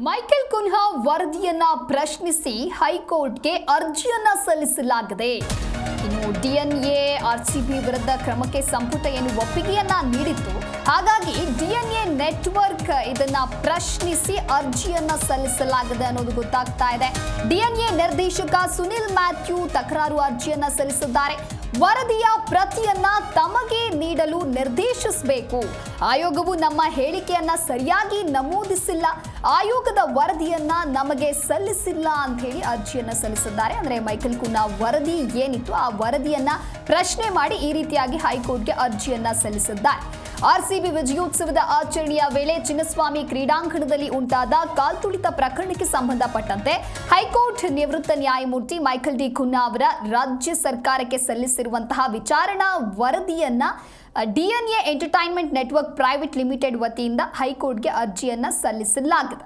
Michael Cunha ವರದಿಯನ್ನ ಪ್ರಶ್ನಿಸಿ ಹೈಕೋರ್ಟ್ಗೆ ಅರ್ಜಿಯನ್ನ ಸಲ್ಲಿಸಲಾಗಿದೆ. ಇನ್ನು ಡಿಎನ್ಎ ಆರ್ಸಿಬಿ ವಿರುದ್ಧ ಕ್ರಮಕ್ಕೆ ಸಂಪುಟ ಒಪ್ಪಿಗೆಯನ್ನ ನೀಡಿತ್ತು. ಹಾಗಾಗಿ ಡಿಎನ್ಎ ನೆಟ್ವರ್ಕ್ ಇದನ್ನ ಪ್ರಶ್ನಿಸಿ ಅರ್ಜಿಯನ್ನ ಸಲ್ಲಿಸಲಾಗಿದೆ ಅನ್ನೋದು ಗೊತ್ತಾಗ್ತಾ ಇದೆ. ಡಿಎನ್ಎ ನಿರ್ದೇಶಕ ಸುನಿಲ್ ಮ್ಯಾಥ್ಯೂ ತಕರಾರು ಅರ್ಜಿಯನ್ನ ಸಲ್ಲಿಸಿದ್ದಾರೆ. ವರದಿಯ ಪ್ರತಿಯನ್ನ ತಮಗೆ ನೀಡಲು ನಿರ್ದೇಶಿಸಬೇಕು. ಆಯೋಗವು ನಮ್ಮ ಹೇಳಿಕೆಯನ್ನ ಸರಿಯಾಗಿ ನಮೂದಿಸಿಲ್ಲ, ಆಯೋಗದ ವರದಿಯನ್ನ ನಮಗೆ ಸಲ್ಲಿಸಿಲ್ಲ ಅಂತ ಹೇಳಿ ಅರ್ಜಿಯನ್ನ ಸಲ್ಲಿಸಿದ್ದಾರೆ. ಅಂದ್ರೆ ಮೈಕೆಲ್ ಕುನ್ಹಾ ವರದಿ ಏನಿತ್ತು ಆ ವರದಿಯನ್ನ ಪ್ರಶ್ನೆ ಮಾಡಿ ಈ ರೀತಿಯಾಗಿ ಹೈಕೋರ್ಟ್ಗೆ ಅರ್ಜಿಯನ್ನ ಸಲ್ಲಿಸಿದ್ದಾರೆ. ಆರ್ಸಿಬಿ ವಿಜಯೋತ್ಸವದ ಆಚರಣೆಯ ವೇಳೆ ಚಿನ್ನಸ್ವಾಮಿ ಕ್ರೀಡಾಂಗಣದಲ್ಲಿ ಉಂಟಾದ ಕಾಲ್ತುಳಿತ ಪ್ರಕರಣಕ್ಕೆ ಸಂಬಂಧಪಟ್ಟಂತೆ ಹೈಕೋರ್ಟ್ ನಿವೃತ್ತ ನ್ಯಾಯಮೂರ್ತಿ ಮೈಕೆಲ್ ಡಿ ಕುನ್ಹಾ ಅವರ ರಾಜ್ಯ ಸರ್ಕಾರಕ್ಕೆ ಸಲ್ಲಿಸಿರುವಂತಹ ವಿಚಾರಣಾ ವರದಿಯನ್ನ DNA entertainment network private limited ವತಿಯಿಂದ ಹೈಕೋರ್ಟ್ಗೆ ಅರ್ಜಿಯನ್ನ ಸಲ್ಲಿಸಲಾಗಿದೆ.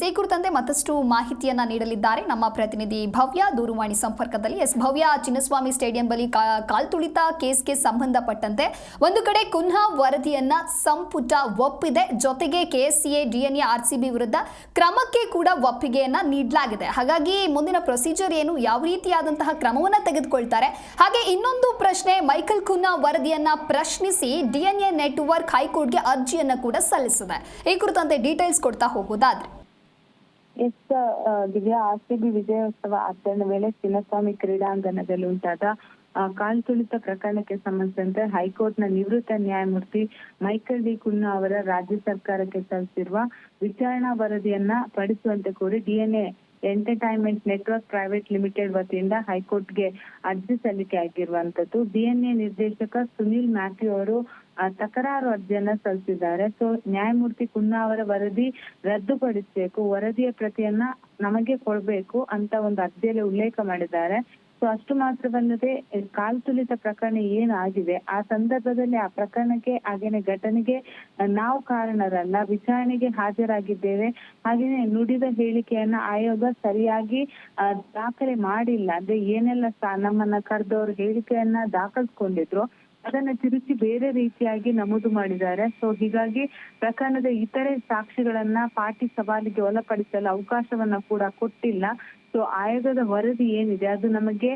ಈ ಕುರಿತಂತೆ ಮತ್ತಷ್ಟು ಮಾಹಿತಿಯನ್ನ ನೀಡಲಿದ್ದಾರೆ ನಮ್ಮ ಪ್ರತಿನಿಧಿ ಭವ್ಯ ದೂರವಾಣಿ ಸಂಪರ್ಕದಲ್ಲಿ. ಭವ್ಯ, ಚಿನ್ನಸ್ವಾಮಿ ಸ್ಟೇಡಿಯಂ ಬಳಿ ಕಾಲ್ತುಳಿತ ಕೇಸ್ಗೆ ಸಂಬಂಧಪಟ್ಟಂತೆ ಒಂದು ಕಡೆ ಕುನ್ಹಾ ವರದಿಯನ್ನ ಸಂಪುಟ ಒಪ್ಪಿದೆ, ಜೊತೆಗೆ ಕೆಎಸ್ಸಿಎ ಡಿಎನ್ಎ ಆರ್ಸಿಬಿ ವಿರುದ್ಧ ಕ್ರಮಕ್ಕೆ ಕೂಡ ಒಪ್ಪಿಗೆಯನ್ನ ನೀಡಲಾಗಿದೆ. ಹಾಗಾಗಿ ಮುಂದಿನ ಪ್ರೊಸೀಜರ್ ಏನು, ಯಾವ ರೀತಿಯಾದಂತಹ ಕ್ರಮವನ್ನ ತೆಗೆದುಕೊಳ್ತಾರೆ? ಹಾಗೆ ಇನ್ನೊಂದು ಪ್ರಶ್ನೆ, ಮೈಕೆಲ್ ಕುನ್ಹಾ ವರದಿಯನ್ನ ಪ್ರಶ್ನಿಸಿ ಡಿಎನ್ಎ ನೆಟ್ವರ್ಕ್ ಹೈಕೋರ್ಟ್ಗೆ ಅರ್ಜಿಯನ್ನ ಕೂಡ ಸಲ್ಲಿಸಿದೆ. ಈ ಕುರಿತಂತೆ ಡೀಟೇಲ್ಸ್ ಕೊಡ್ತಾ ಹೋಗೋದಾದ್ರೆ. ದಿವ್ಯಾ, ಆರ್ಸಿಬಿ ವಿಜಯೋತ್ಸವ ಆಚರಣೆ ವೇಳೆ ಚಿನ್ನಸ್ವಾಮಿ ಕ್ರೀಡಾಂಗಣದಲ್ಲಿ ಉಂಟಾದ ಕಾಲ್ತುಳಿತ ಪ್ರಕರಣಕ್ಕೆ ಸಂಬಂಧಿಸಿದಂತೆ ಹೈಕೋರ್ಟ್ನ ನಿವೃತ್ತ ನ್ಯಾಯಮೂರ್ತಿ ಮೈಕೆಲ್ ಡಿ ಕುನ್ಹಾ ಅವರ ರಾಜ್ಯ ಸರ್ಕಾರಕ್ಕೆ ಸಲ್ಲಿಸಿರುವ ವಿಚಾರಣಾ ವರದಿಯನ್ನ ಪಡಿಸುವಂತೆ ಕೋರಿ DNA entertainment network private limited ವತಿಯಿಂದ ಹೈಕೋರ್ಟ್ಗೆ ಅರ್ಜಿ ಸಲ್ಲಿಕೆ ಆಗಿರುವಂತದ್ದು. ಡಿಎನ್ಎ ನಿರ್ದೇಶಕ ಸುನಿಲ್ ಮ್ಯಾಥ್ಯೂ ಅವರು ತಕರಾರು ಅರ್ಜಿಯನ್ನ ಸಲ್ಲಿಸಿದ್ದಾರೆ. ಸೊ ನ್ಯಾಯಮೂರ್ತಿ ಕುನ್ಹಾ ಅವರ ವರದಿ ರದ್ದುಪಡಿಸಬೇಕು, ವರದಿಯ ಪ್ರತಿಯನ್ನ ನಮಗೆ ಕೊಡ್ಬೇಕು ಅಂತ ಒಂದು ಅರ್ಜಿಯಲ್ಲಿ ಉಲ್ಲೇಖ ಮಾಡಿದ್ದಾರೆ. ಸೊ ಅಷ್ಟು ಮಾತ್ರವಲ್ಲದೆ ಕಾಲ್ತುಳಿತ ಪ್ರಕರಣ ಏನಾಗಿದೆ ಆ ಸಂದರ್ಭದಲ್ಲಿ ಆ ಪ್ರಕರಣಕ್ಕೆ ಹಾಗೇನೆ ಘಟನೆಗೆ ನಾವು ಕಾರಣರಲ್ಲ, ವಿಚಾರಣೆಗೆ ಹಾಜರಾಗಿದ್ದೇವೆ. ಹಾಗೇನೆ ನುಡಿದ ಹೇಳಿಕೆಯನ್ನ ಆಯೋಗ ಸರಿಯಾಗಿ ದಾಖಲೆ ಮಾಡಿಲ್ಲ. ಅಂದ್ರೆ ಏನೆಲ್ಲ ನಮ್ಮನ್ನ ಕರೆದವರು ಹೇಳಿಕೆಯನ್ನ ದಾಖಲಿಸ್ಕೊಂಡಿದ್ರು ಅದನ್ನ ತಿರುಚಿ ಬೇರೆ ರೀತಿಯಾಗಿ ನಮೂದು ಮಾಡಿದ್ದಾರೆ. ಸೊ ಹೀಗಾಗಿ ಪ್ರಕರಣದ ಇತರೆ ಸಾಕ್ಷಿಗಳನ್ನ ಪಾಟಿ ಸವಾಲಿಗೆ ಒಳಪಡಿಸಲು ಅವಕಾಶವನ್ನ ಕೂಡ ಕೊಟ್ಟಿಲ್ಲ. ಸೊ ಆಯೋಗದ ವರದಿ ಏನಿದೆ ಅದು ನಮಗೆ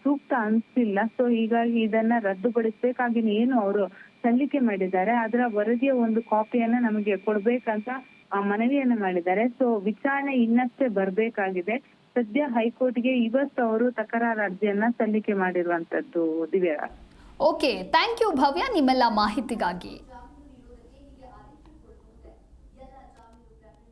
ಸೂಕ್ತ ಅನ್ಸಿಲ್ಲ. ಸೊ ಹೀಗಾಗಿ ಇದನ್ನ ರದ್ದುಪಡಿಸಬೇಕಾಗಿ ಏನು ಅವರು ಸಲ್ಲಿಕೆ ಮಾಡಿದ್ದಾರೆ ಅದರ ವರದಿಯ ಒಂದು ಕಾಪಿಯನ್ನ ನಮಗೆ ಕೊಡ್ಬೇಕಂತ ಮನವಿಯನ್ನ ಮಾಡಿದ್ದಾರೆ. ಸೊ ವಿಚಾರಣೆ ಇನ್ನಷ್ಟೇ ಬರ್ಬೇಕಾಗಿದೆ. ಸದ್ಯ ಹೈಕೋರ್ಟ್ಗೆ ಇವತ್ತು ಅವರು ತಕರಾರು ಅರ್ಜಿಯನ್ನ ಸಲ್ಲಿಕೆ ಮಾಡಿರುವಂತದ್ದು. ದಿವ್ಯಾ, ಓಕೆ, ಥ್ಯಾಂಕ್ ಯು ಭವ್ಯ ನಿಮ್ಮೆಲ್ಲ ಮಾಹಿತಿಗಾಗಿ.